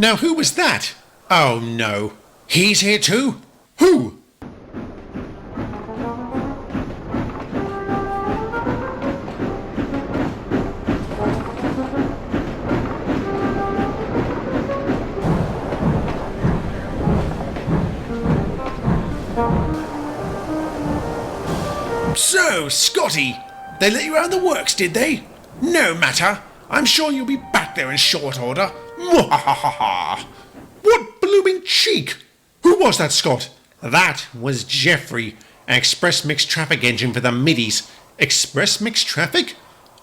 Now who was that? Oh no. He's here too? Who? So, Scotty, they let you out of the works, did they? No matter. I'm sure you'll be back there in short order. Mwahaha! What blooming cheek! Who was that, Scott? That was Geoffrey, an express mixed traffic engine for the middies. Express mixed traffic?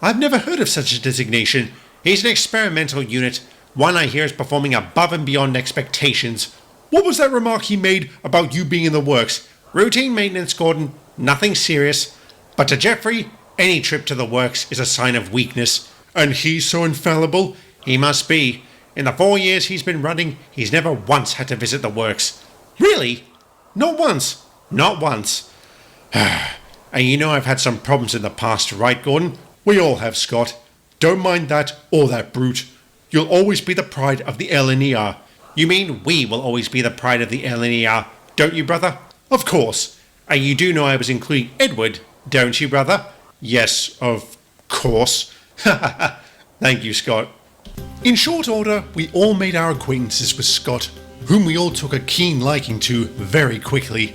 I've never heard of such a designation. He's an experimental unit, one I hear is performing above and beyond expectations. What was that remark he made about you being in the works? Routine maintenance, Gordon. Nothing serious. But to Geoffrey, any trip to the works is a sign of weakness. And he's so infallible? He must be. In the 4 years he's been running, he's never once had to visit the works. Really? Not once? Not once. And you know I've had some problems in the past, right, Gordon? We all have, Scott. Don't mind that or that brute. You'll always be the pride of the LNER. You mean we will always be the pride of the LNER, don't you, brother? Of course. And you do know I was including Edward, don't you, brother? Yes, of course. Thank you, Scott. In short order, we all made our acquaintances with Scott, whom we all took a keen liking to very quickly.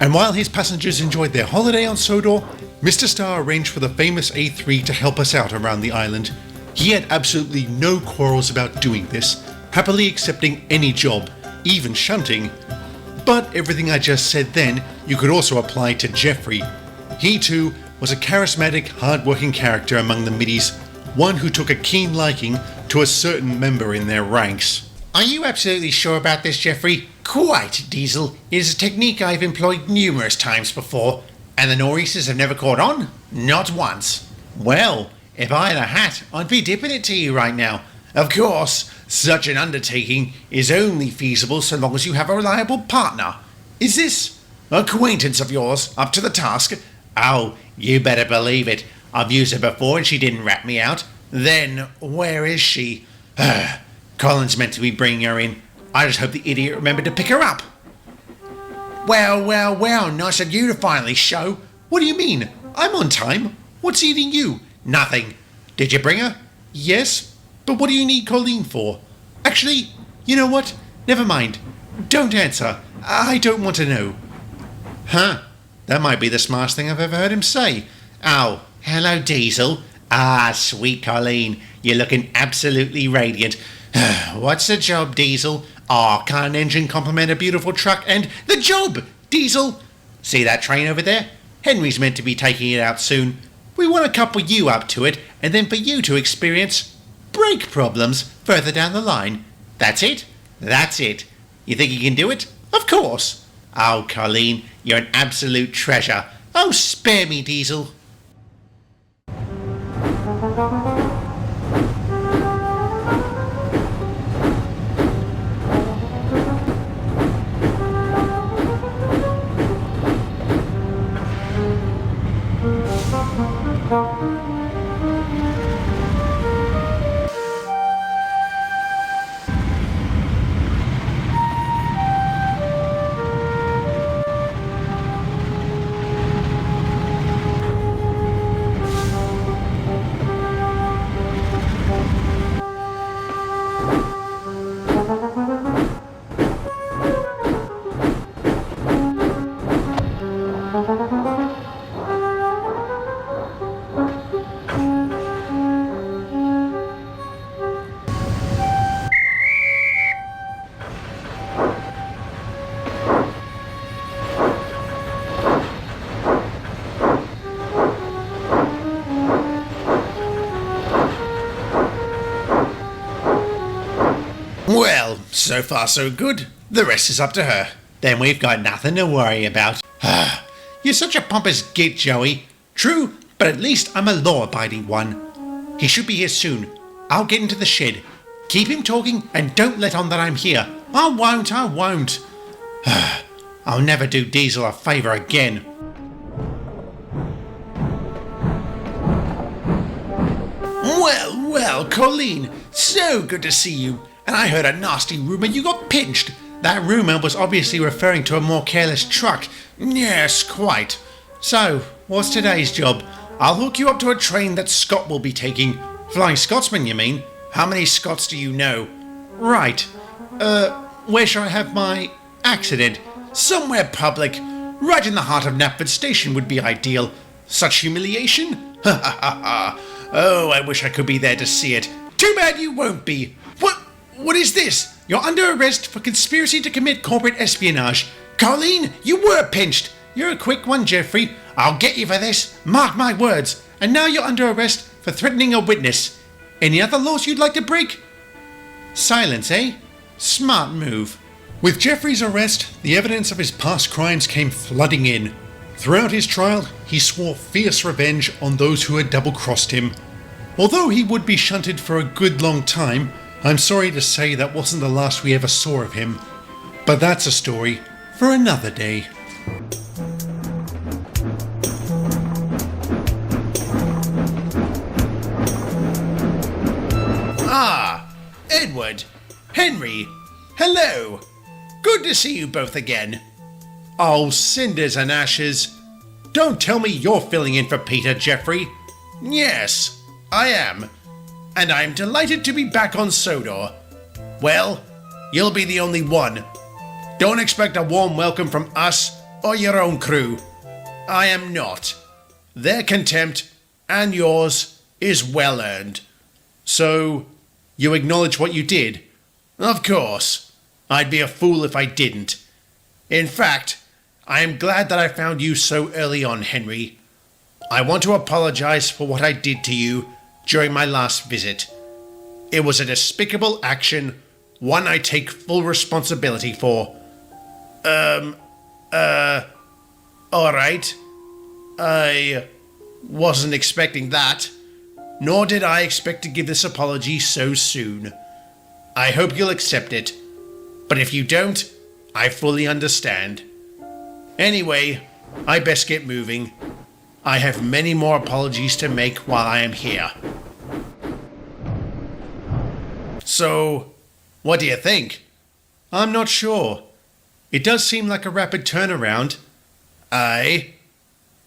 And while his passengers enjoyed their holiday on Sodor, Mr. Starr arranged for the famous A3 to help us out around the island. He had absolutely no quarrels about doing this, happily accepting any job, even shunting. But everything I just said then, you could also apply to Geoffrey. He too was a charismatic, hard-working character among the middies, one who took a keen liking to a certain member in their ranks. Are you absolutely sure about this, Geoffrey? Quite, Diesel. It is a technique I've employed numerous times before, and the nor'easters have never caught on? Not once. Well, if I had a hat, I'd be dipping it to you right now. Of course, such an undertaking is only feasible so long as you have a reliable partner. Is this acquaintance of yours up to the task? Oh, you better believe it. I've used her before and she didn't rat me out. Then, where is she? Colin's meant to be bringing her in. I just hope the idiot remembered to pick her up. Well, nice of you to finally show. What do you mean? I'm on time. What's eating you? Nothing. Did you bring her? Yes, but what do you need Colleen for? Actually, you know what? Never mind. Don't answer. I don't want to know. Huh? That might be the smartest thing I've ever heard him say. Oh, hello, Diesel. Ah, sweet Colleen. You're looking absolutely radiant. What's the job, Diesel? Oh, can't an engine complement a beautiful truck? And the job, Diesel! See that train over there? Henry's meant to be taking it out soon. We want to couple you up to it, and then for you to experience brake problems further down the line. That's it? That's it. You think you can do it? Of course. Oh, Colleen, you're an absolute treasure. Oh, spare me, Diesel. Well, so far so good. The rest is up to her. Then we've got nothing to worry about. You're such a pompous git, Joey. True, but at least I'm a law-abiding one. He should be here soon. I'll get into the shed. Keep him talking and don't let on that I'm here. I won't. I'll never do Diesel a favour again. Well, Colleen, so good to see you. And I heard a nasty rumour you got pinched. That rumour was obviously referring to a more careless truck. Yes, quite. So, what's today's job? I'll hook you up to a train that Scott will be taking. Flying Scotsman, you mean? How many Scots do you know? Right. Where shall I have my accident? Somewhere public. Right in the heart of Knapford Station would be ideal. Such humiliation? Ha ha ha ha. Oh, I wish I could be there to see it. Too bad you won't be. What is this? You're under arrest for conspiracy to commit corporate espionage. Colleen, you were pinched. You're a quick one, Geoffrey. I'll get you for this. Mark my words. And now you're under arrest for threatening a witness. Any other laws you'd like to break? Silence, eh? Smart move. With Geoffrey's arrest, the evidence of his past crimes came flooding in. Throughout his trial, he swore fierce revenge on those who had double-crossed him. Although he would be shunted for a good long time, I'm sorry to say that wasn't the last we ever saw of him. But that's a story for another day. Ah, Edward, Henry, hello. Good to see you both again. Oh, cinders and ashes. Don't tell me you're filling in for Peter, Geoffrey. Yes, I am. And I'm delighted to be back on Sodor. Well, you'll be the only one. Don't expect a warm welcome from us or your own crew. I am not. Their contempt, and yours, is well earned. So, you acknowledge what you did? Of course. I'd be a fool if I didn't. In fact, I am glad that I found you so early on, Henry. I want to apologize for what I did to you during my last visit. It was a despicable action, one I take full responsibility for. Alright. I wasn't expecting that, nor did I expect to give this apology so soon. I hope you'll accept it, but if you don't, I fully understand. Anyway, I best get moving. I have many more apologies to make while I am here. So, what do you think? I'm not sure. It does seem like a rapid turnaround. Aye.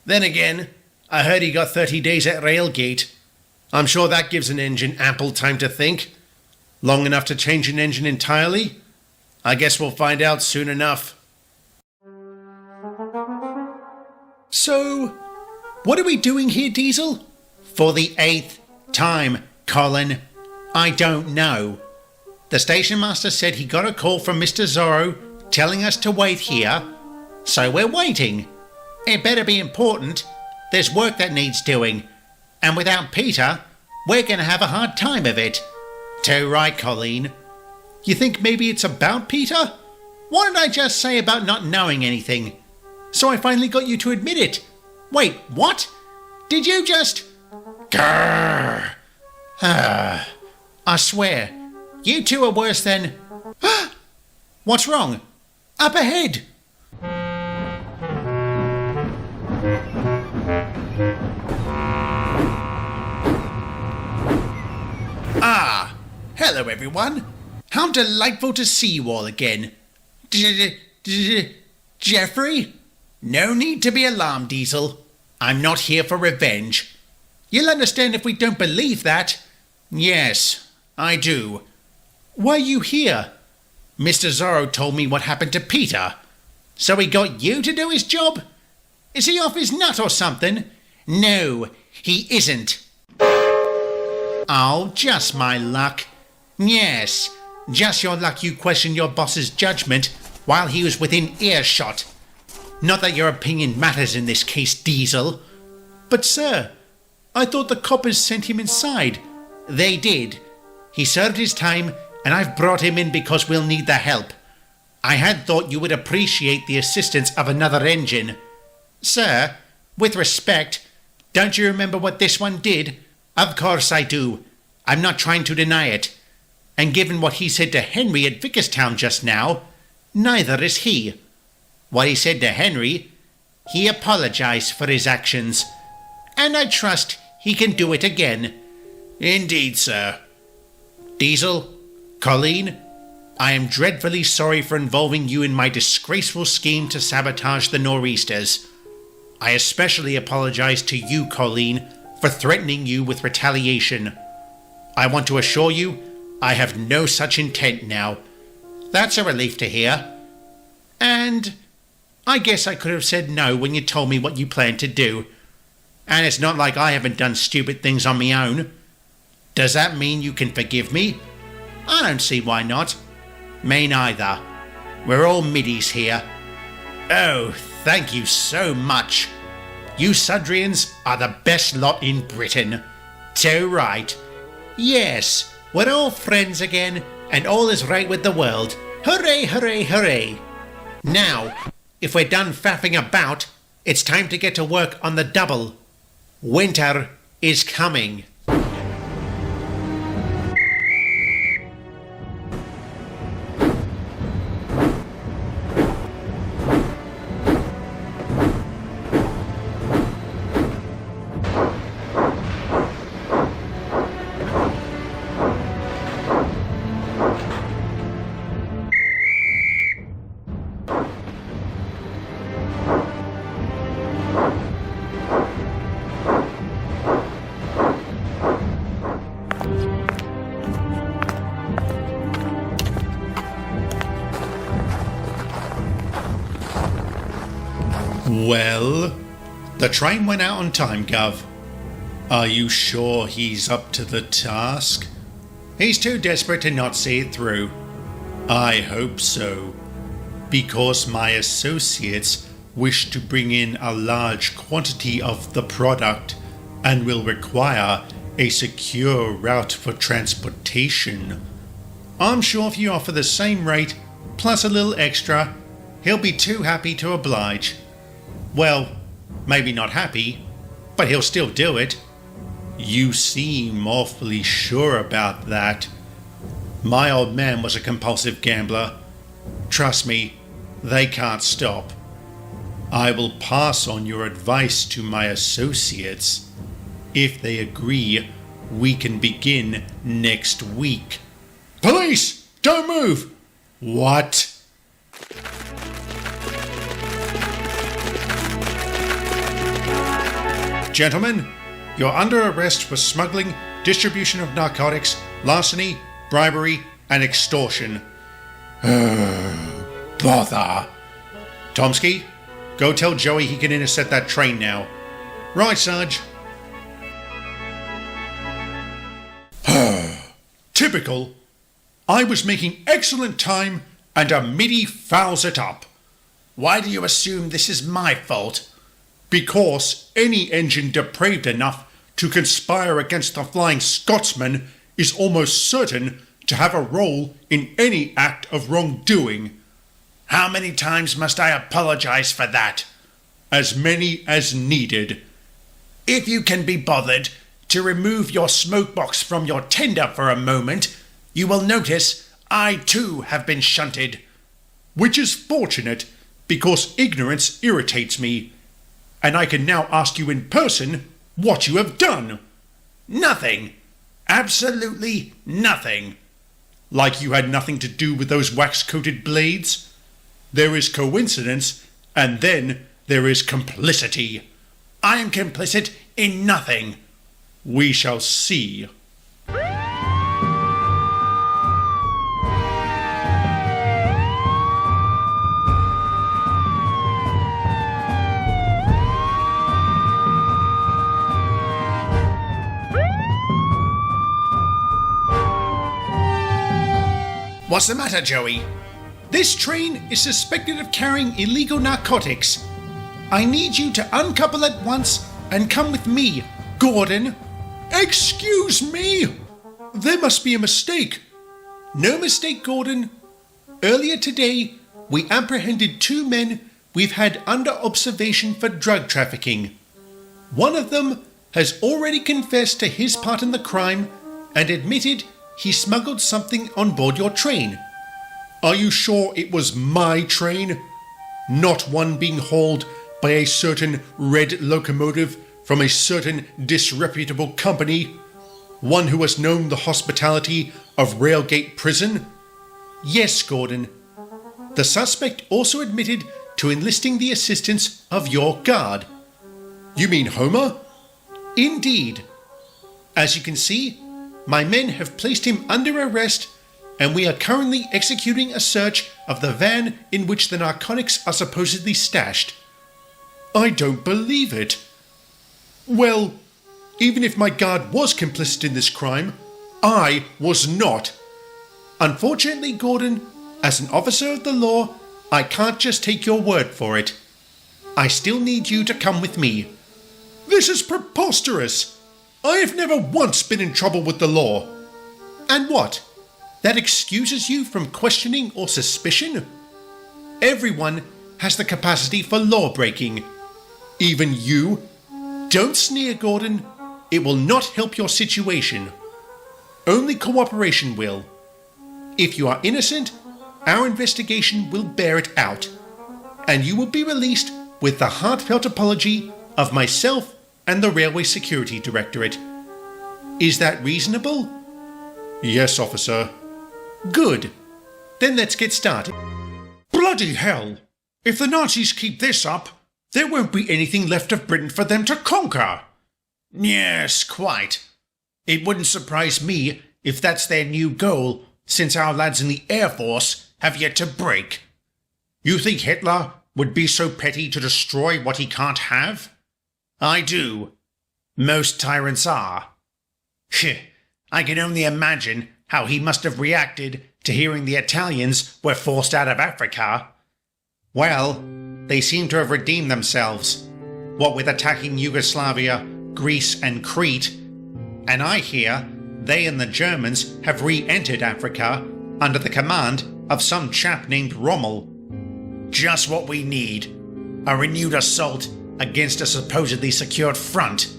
Then again, I heard he got 30 days at Railgate. I'm sure that gives an engine ample time to think. Long enough to change an engine entirely? I guess we'll find out soon enough. So, what are we doing here, Diesel? For the 8th time, Colin. I don't know. The station master said he got a call from Mr. Zorro telling us to wait here, so we're waiting. It better be important. There's work that needs doing, and without Peter, we're going to have a hard time of it. Too right, Colleen. You think maybe it's about Peter? What did I just say about not knowing anything? So I finally got you to admit it. Wait, what? Did you just... Grrr. I swear, you two are worse than... What's wrong? Up ahead! Ah, hello everyone. How delightful to see you all again. Geoffrey? No need to be alarmed, Diesel. I'm not here for revenge. You'll understand if we don't believe that. Yes, I do. Why are you here? Mr. Zorro told me what happened to Peter. So he got you to do his job? Is he off his nut or something? No, he isn't. Oh, just my luck. Yes, just your luck you questioned your boss's judgment while he was within earshot. Not that your opinion matters in this case, Diesel. But sir, I thought the coppers sent him inside. They did. He served his time, and I've brought him in because we'll need the help. I had thought you would appreciate the assistance of another engine. Sir, with respect, don't you remember what this one did? Of course I do. I'm not trying to deny it. And given what he said to Henry at Vickerstown just now, neither is he. What he said to Henry, he apologized for his actions. And I trust he can do it again. Indeed, sir. Diesel, Colleen, I am dreadfully sorry for involving you in my disgraceful scheme to sabotage the Nor'easters. I especially apologize to you, Colleen, for threatening you with retaliation. I want to assure you, I have no such intent now. That's a relief to hear. And I guess I could have said no when you told me what you planned to do. And it's not like I haven't done stupid things on my own. Does that mean you can forgive me? I don't see why not. Me neither. We're all middies here. Oh, thank you so much. You Sudrians are the best lot in Britain. So right. Yes, we're all friends again, and all is right with the world. Hooray, hooray, hooray. Now, if we're done faffing about, it's time to get to work on the double. Winter is coming. Well, the train went out on time, Gov. Are you sure he's up to the task? He's too desperate to not see it through. I hope so, because my associates wish to bring in a large quantity of the product and will require a secure route for transportation. I'm sure if you offer the same rate, plus a little extra, he'll be too happy to oblige. Well, maybe not happy, but he'll still do it. You seem awfully sure about that. My old man was a compulsive gambler. Trust me, they can't stop. I will pass on your advice to my associates. If they agree, we can begin next week. Police! Don't move! What? Gentlemen, you're under arrest for smuggling, distribution of narcotics, larceny, bribery, and extortion. Bother. Tomsky, go tell Joey he can intercept that train now. Right, Sarge. Typical. I was making excellent time and a middy fouls it up. Why do you assume this is my fault? Because any engine depraved enough to conspire against the Flying Scotsman is almost certain to have a role in any act of wrongdoing. How many times must I apologize for that? As many as needed. If you can be bothered to remove your smokebox from your tender for a moment, you will notice I too have been shunted. Which is fortunate, because ignorance irritates me. And I can now ask you in person what you have done. Nothing. Absolutely nothing. Like you had nothing to do with those wax-coated blades? There is coincidence, and then there is complicity. I am complicit in nothing. We shall see. What's the matter, Joey? This train is suspected of carrying illegal narcotics. I need you to uncouple at once and come with me, Gordon. Excuse me! There must be a mistake. No mistake, Gordon. Earlier today, we apprehended 2 men we've had under observation for drug trafficking. One of them has already confessed to his part in the crime and admitted he smuggled something on board your train. Are you sure it was my train? Not one being hauled by a certain red locomotive from a certain disreputable company? One who has known the hospitality of Railgate Prison? Yes, Gordon. The suspect also admitted to enlisting the assistance of your guard. You mean Homer? Indeed. As you can see, my men have placed him under arrest, and we are currently executing a search of the van in which the narcotics are supposedly stashed. I don't believe it. Well, even if my guard was complicit in this crime, I was not. Unfortunately, Gordon, as an officer of the law, I can't just take your word for it. I still need you to come with me. This is preposterous. I have never once been in trouble with the law. And what? That excuses you from questioning or suspicion? Everyone has the capacity for law-breaking. Even you? Don't sneer, Gordon. It will not help your situation. Only cooperation will. If you are innocent, our investigation will bear it out, and you will be released with the heartfelt apology of myself and the Railway Security Directorate. Is that reasonable? Yes, officer. Good. Then let's get started. Bloody hell! If the Nazis keep this up, there won't be anything left of Britain for them to conquer. Yes, quite. It wouldn't surprise me if that's their new goal, since our lads in the Air Force have yet to break. You think Hitler would be so petty to destroy what he can't have? I do. Most tyrants are. I can only imagine how he must have reacted to hearing the Italians were forced out of Africa. Well, they seem to have redeemed themselves, what with attacking Yugoslavia, Greece and Crete, and I hear they and the Germans have re-entered Africa under the command of some chap named Rommel. Just what we need. A renewed assault against a supposedly secured front.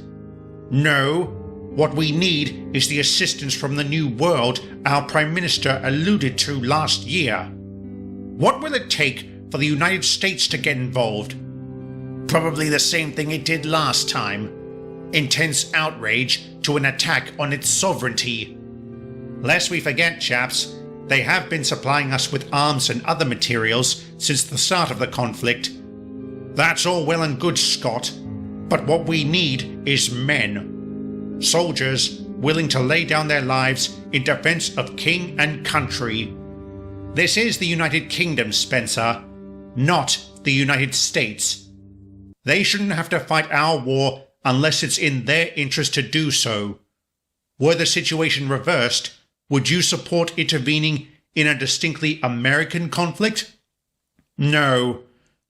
No, what we need is the assistance from the New World our Prime Minister alluded to last year. What will it take for the United States to get involved? Probably the same thing it did last time. Intense outrage to an attack on its sovereignty. Lest we forget, chaps, they have been supplying us with arms and other materials since the start of the conflict. That's all well and good, Scott, but what we need is men. Soldiers willing to lay down their lives in defense of king and country. This is the United Kingdom, Spencer, not the United States. They shouldn't have to fight our war unless it's in their interest to do so. Were the situation reversed, would you support intervening in a distinctly American conflict? No,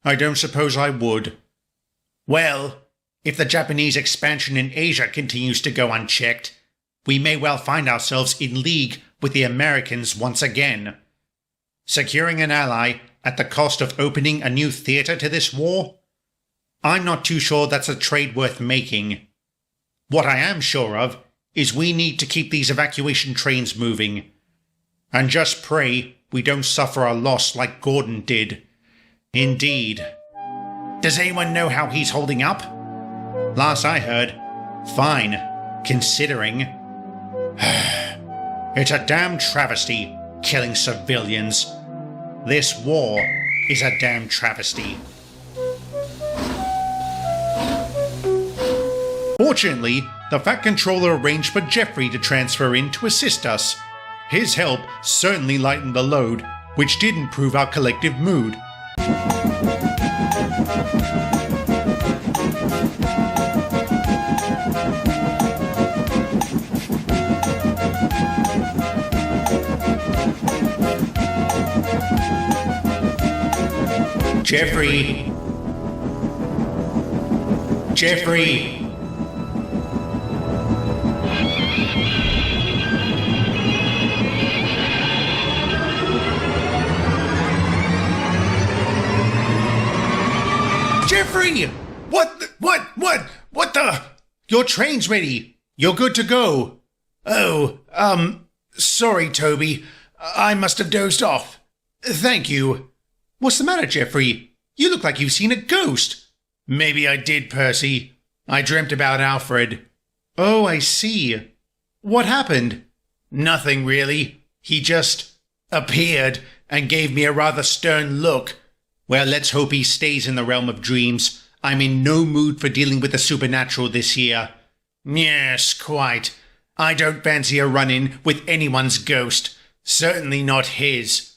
I don't suppose I would. Well, if the Japanese expansion in Asia continues to go unchecked, we may well find ourselves in league with the Americans once again. Securing an ally at the cost of opening a new theatre to this war? I'm not too sure that's a trade worth making. What I am sure of is we need to keep these evacuation trains moving. And just pray we don't suffer a loss like Gordon did. Indeed. Does anyone know how he's holding up? Last I heard, fine, considering. It's a damn travesty, killing civilians. This war is a damn travesty. Fortunately, the Fat Controller arranged for Geoffrey to transfer in to assist us. His help certainly lightened the load, which did improve our collective mood. Geoffrey! Geoffrey! Geoffrey! What the? Your train's ready. You're good to go. Oh, sorry, Toby. I must have dozed off. Thank you. What's the matter, Geoffrey? You look like you've seen a ghost. Maybe I did, Percy. I dreamt about Alfred. Oh, I see. What happened? Nothing really. He just appeared and gave me a rather stern look. Well, let's hope he stays in the realm of dreams. I'm in no mood for dealing with the supernatural this year. Yes, quite. I don't fancy a run-in with anyone's ghost. Certainly not his.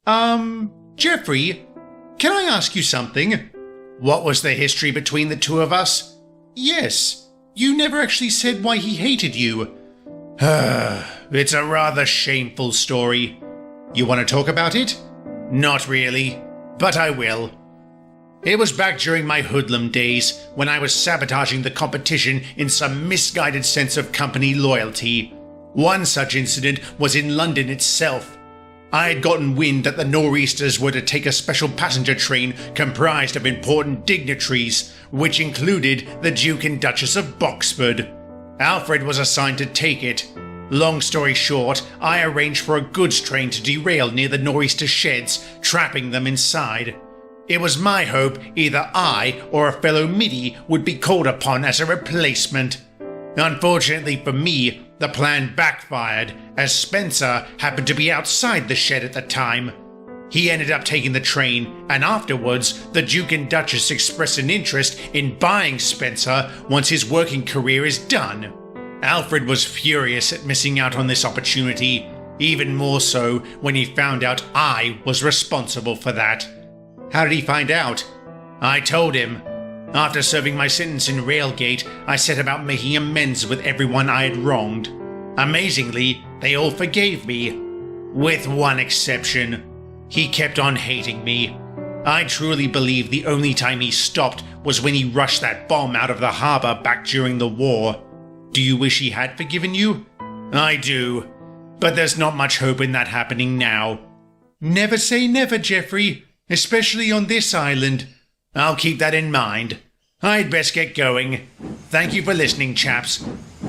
Geoffrey, can I ask you something? What was the history between the two of us? Yes, you never actually said why he hated you. It's a rather shameful story. You want to talk about it? Not really, but I will. It was back during my hoodlum days, when I was sabotaging the competition in some misguided sense of company loyalty. One such incident was in London itself. I had gotten wind that the Nor'easters were to take a special passenger train comprised of important dignitaries, which included the Duke and Duchess of Boxford. Alfred was assigned to take it. Long story short, I arranged for a goods train to derail near the Nor'easter sheds, trapping them inside. It was my hope either I or a fellow middy would be called upon as a replacement. Unfortunately for me, the plan backfired, as Spencer happened to be outside the shed at the time. He ended up taking the train, and afterwards, the Duke and Duchess expressed an interest in buying Spencer once his working career is done. Alfred was furious at missing out on this opportunity, even more so when he found out I was responsible for that. How did he find out? I told him. After serving my sentence in Railgate, I set about making amends with everyone I had wronged. Amazingly, they all forgave me. With one exception. He kept on hating me. I truly believe the only time he stopped was when he rushed that bomb out of the harbor back during the war. Do you wish he had forgiven you? I do. But there's not much hope in that happening now. Never say never, Geoffrey. Especially on this island. I'll keep that in mind. I'd best get going. Thank you for listening, chaps.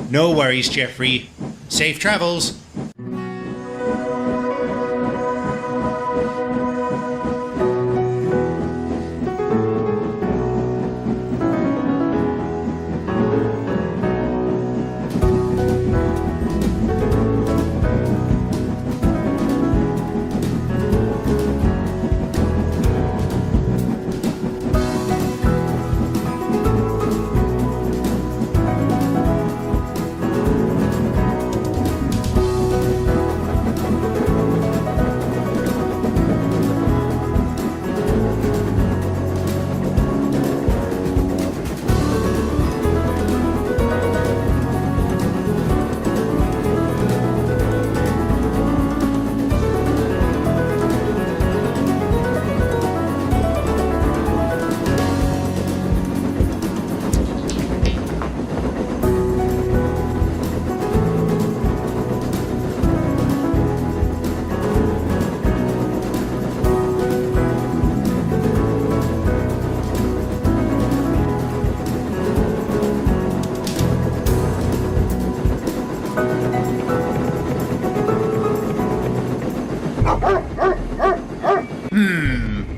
No worries, Geoffrey. Safe travels.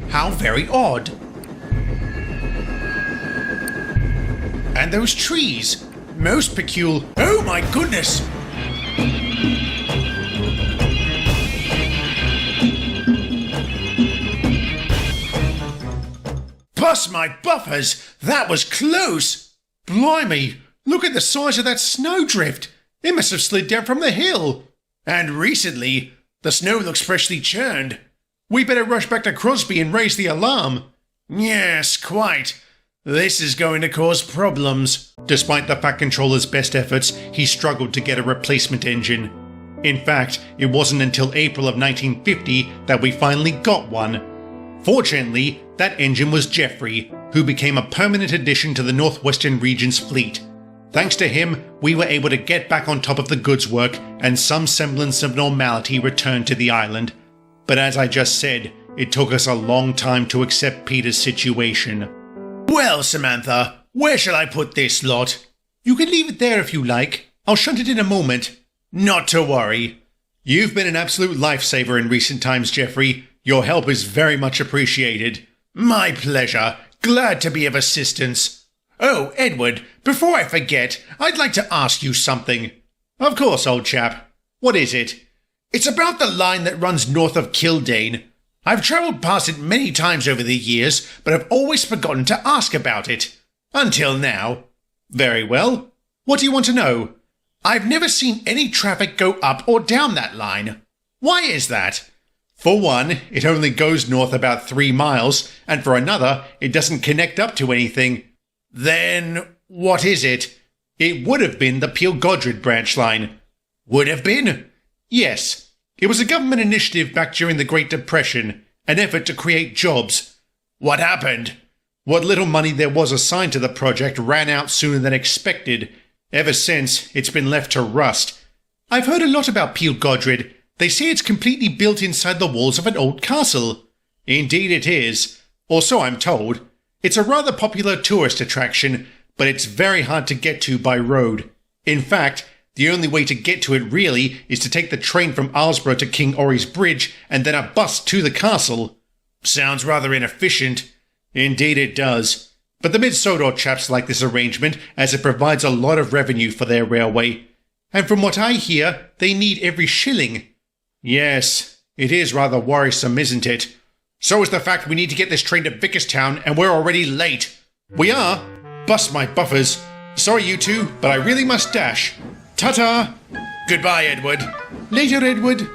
How very odd. And those trees, most peculiar. Oh my goodness! Bust my buffers, that was close! Blimey, look at the size of that snowdrift. It must have slid down from the hill. And recently, the snow looks freshly churned. We better rush back to Crosby and raise the alarm. Yes, quite. This is going to cause problems. Despite the Fat Controller's best efforts, he struggled to get a replacement engine. In fact, it wasn't until April of 1950 that we finally got one. Fortunately, that engine was Geoffrey, who became a permanent addition to the Northwestern Region's fleet. Thanks to him, we were able to get back on top of the goods work, and some semblance of normality returned to the island. But as I just said, it took us a long time to accept Peter's situation. Well, Samantha, where shall I put this lot? You can leave it there if you like. I'll shunt it in a moment. Not to worry. You've been an absolute lifesaver in recent times, Geoffrey. Your help is very much appreciated. My pleasure. Glad to be of assistance. Oh, Edward, before I forget, I'd like to ask you something. Of course, old chap. What is it? It's about the line that runs north of Kildane. I've travelled past it many times over the years, but I've always forgotten to ask about it. Until now. Very well. What do you want to know? I've never seen any traffic go up or down that line. Why is that? For one, it only goes north about 3 miles, and for another, it doesn't connect up to anything. Then what is it? It would have been the Peil Godred branch line. Would have been? Yes. It was a government initiative back during the Great Depression, an effort to create jobs. What happened? What little money there was assigned to the project ran out sooner than expected. Ever since, it's been left to rust. I've heard a lot about Peil Godred. They say it's completely built inside the walls of an old castle. Indeed it is. Or so I'm told. It's a rather popular tourist attraction, but it's very hard to get to by road. In fact, the only way to get to it really is to take the train from Alsborough to King Ori's Bridge and then a bus to the castle. Sounds rather inefficient. Indeed it does. But the Mid-Sodor chaps like this arrangement as it provides a lot of revenue for their railway. And from what I hear, they need every shilling. Yes, it is rather worrisome, isn't it? So is the fact we need to get this train to Vickerstown and we're already late. We are? Bust my buffers. Sorry you two, but I really must dash. Ta-ta! Goodbye, Edward. Later, Edward.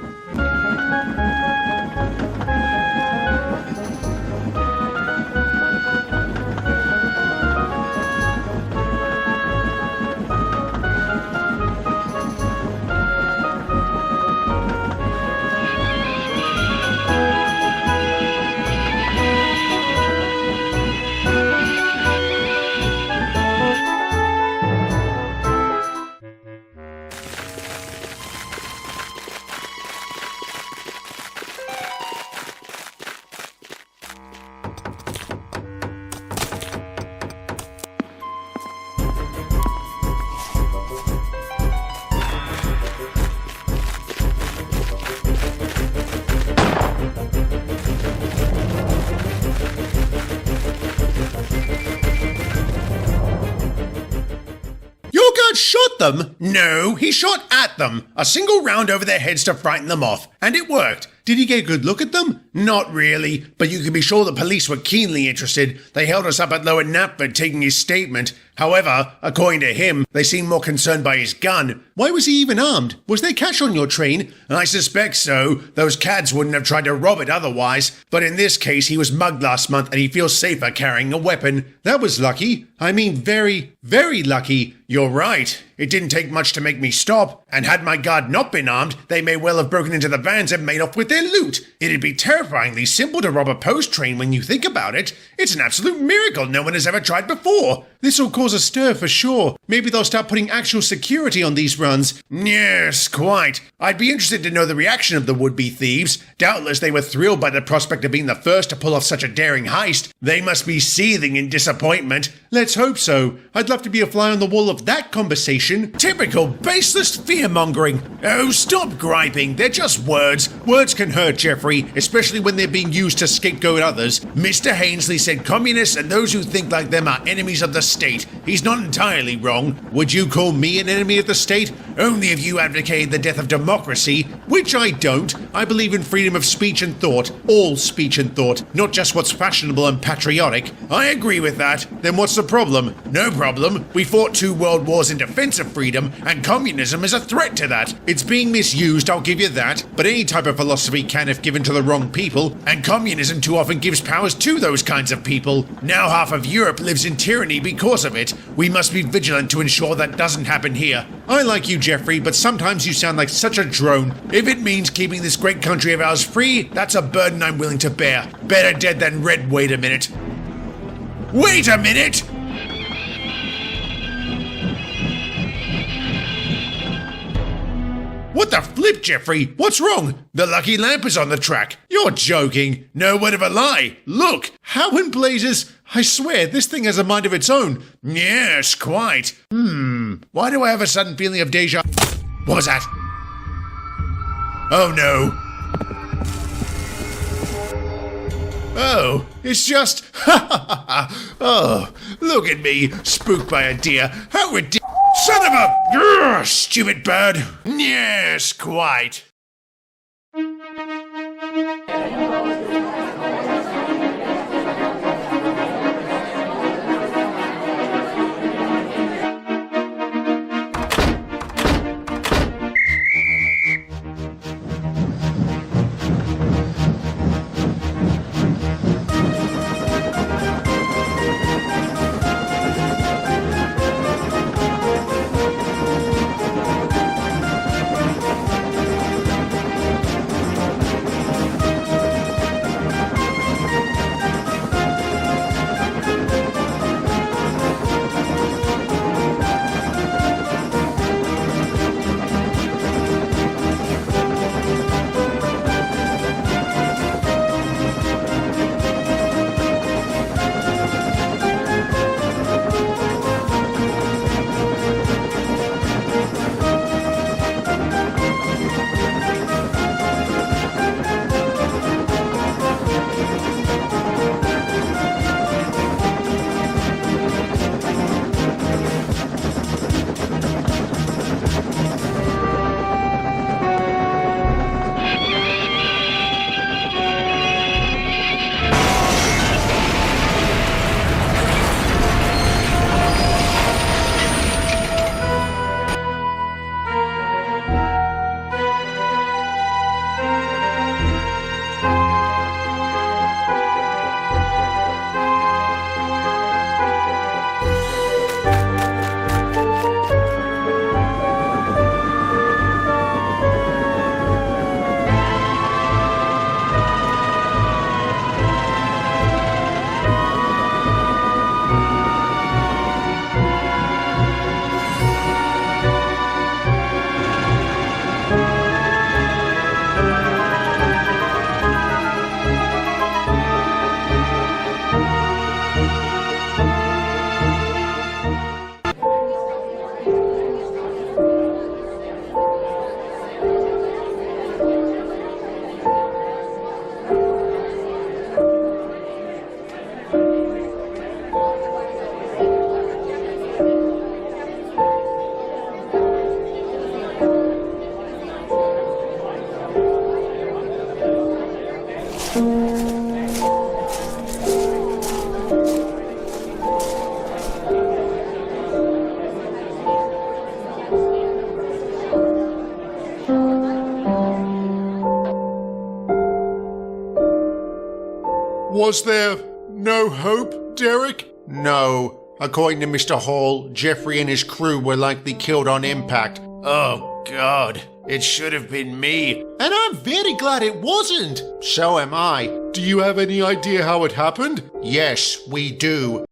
Shot them? No, he shot at them. A single round over their heads to frighten them off. And it worked. Did he get a good look at them? Not really, but you can be sure the police were keenly interested. They held us up at Lower Knapford taking his statement. However, according to him, they seemed more concerned by his gun. Why was he even armed? Was there cash on your train? I suspect so. Those cads wouldn't have tried to rob it otherwise. But in this case, he was mugged last month and he feels safer carrying a weapon. That was lucky. I mean, very, very lucky. You're right. It didn't take much to make me stop. And had my guard not been armed, they may well have broken into the vans and made off with their loot. It'd be terrifyingly simple to rob a post train when you think about it. It's an absolute miracle no one has ever tried before. This'll cause a stir for sure. Maybe they'll start putting actual security on these runs. Yes, quite. I'd be interested to know the reaction of the would-be thieves. Doubtless they were thrilled by the prospect of being the first to pull off such a daring heist. They must be seething in disappointment. Let's hope so. I'd love to be a fly on the wall of that conversation. Typical baseless fear-mongering. Oh, stop griping. They're just words. Words can hurt, Geoffrey, especially when they're being used to scapegoat others. Mr. Hainsley said communists and those who think like them are enemies of the state. He's not entirely wrong. Would you call me an enemy of the state? Only if you advocated the death of democracy. Which I don't. I believe in freedom of speech and thought. All speech and thought, not just what's fashionable and patriotic. I agree with that. Then what's the problem? No problem. We fought 2 world wars in defense of freedom, and communism is a threat to that. It's being misused, I'll give you that. But any type of philosophy can if given to the wrong people. And communism too often gives powers to those kinds of people. Now half of Europe lives in tyranny because of it. We must be vigilant to ensure that doesn't happen here. I like you, Geoffrey, but sometimes you sound like such a drone. If it means keeping this great country of ours free, that's a burden I'm willing to bear. Better dead than red. Wait a minute. Wait a minute! What the flip, Geoffrey? What's wrong? The lucky lamp is on the track. You're joking. No word of a lie. Look. How in blazes? I swear, this thing has a mind of its own. Yes, quite. Why do I have a sudden feeling of deja... What was that? Oh, no. Oh, it's just... Oh, look at me, spooked by a deer. How ridiculous... Son of a... Stupid bird. Yes, quite. Was there no hope, Derek? No. According to Mr. Hall, Geoffrey and his crew were likely killed on impact. Oh, God. It should have been me. And I'm very glad it wasn't. So am I. Do you have any idea how it happened? Yes, we do.